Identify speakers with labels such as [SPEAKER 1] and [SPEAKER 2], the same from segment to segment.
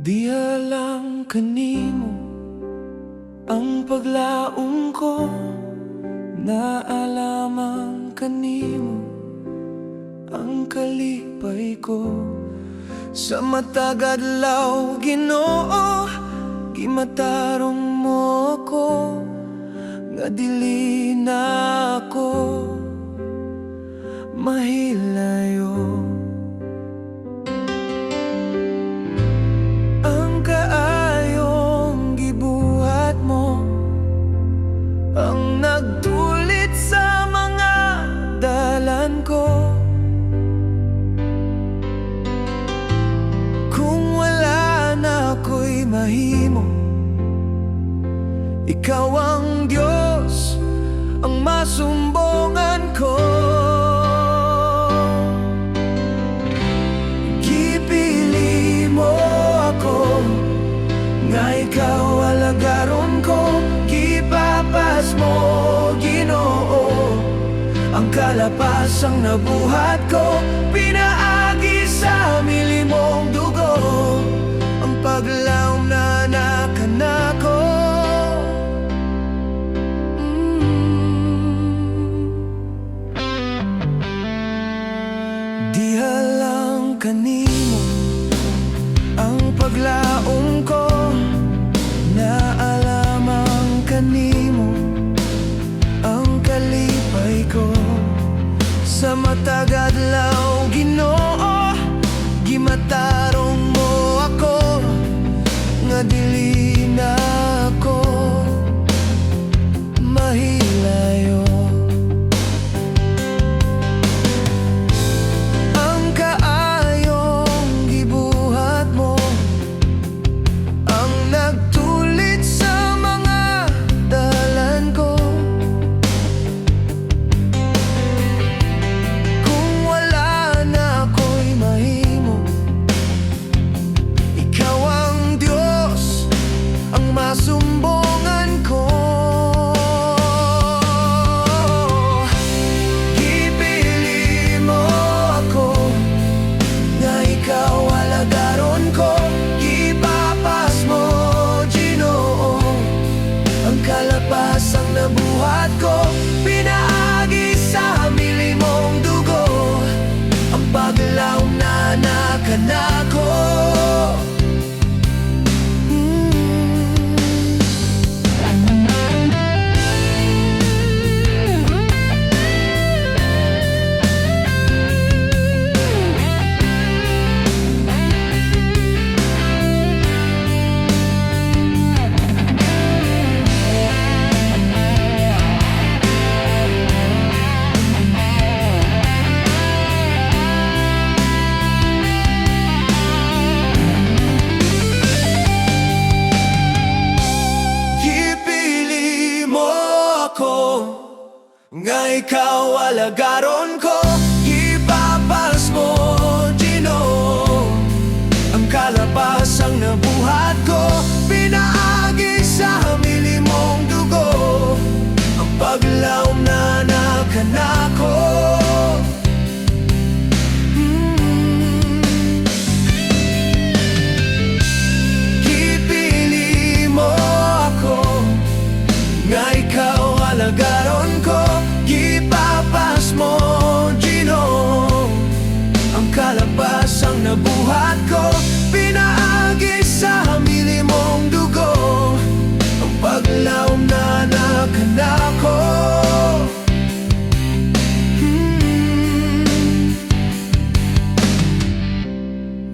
[SPEAKER 1] Di alam kanimo ang paglaom ko, naalaman kanimo ang kalipay ko. Sa matag adlaw Ginoo, gimatarong mo ko, nga dili na ako mahilayo. Ang kaayong gibuhat mo ang nagtulit sa mga dalan ko. Kung wala na ako'y mahimo, ikaw ang Diyos, ang masumbongan ko. Gipili mo ako, nga ikaw alagaron ko. Gipapas mo, Ginoo, ang kalapasang nabuhat ko. Pinaagi sa milimong dugo, ang paglaom na nakanako. Di alam kanimo ang paglaom ko, naalamang kanimo ang kalipay ko. Sa matag adlaw Ginoo, gimatarong mo ako, nga dili na ako mahilayo. Ang kaayong gibuhat mo ang nagtulit sa mga dalan ko. Kung wala na ako'y mahimo, ikaw ang Diyos, ang masumbongan ko. Gipili mo ako, nga ikaw alagaron ko. Gipapas mo, Ginoo, ang kalapasang nabuhat ko. Pinaagi sa milimong dugo, ang paglaom na nakanako. Nga ikaw alagaron ko. Ipapas mo, Ginoo, ang kalapasang nabuhat ko. Pinaagi sa milimong dugo, ang paglaom na nakanako. Gipili mo ako, nga ikaw alagaron ko. Gipapas mo, Ginoo, ang kalapasang nabuhat ko. Pinaagi sa milimong dugo, ang paglaom na nakanako.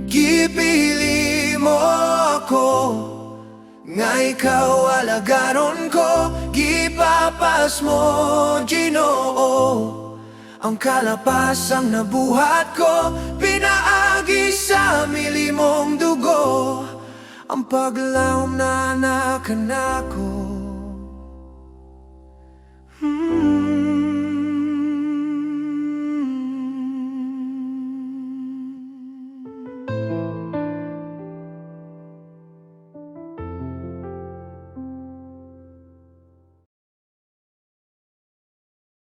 [SPEAKER 1] Gipili mo ako, nga ikaw alagaron ko. Gipapas mo, Ginoo, ang kalapasang nabuhat ko. Pinaagi sa milimong dugo, ang paglaom na nakanako.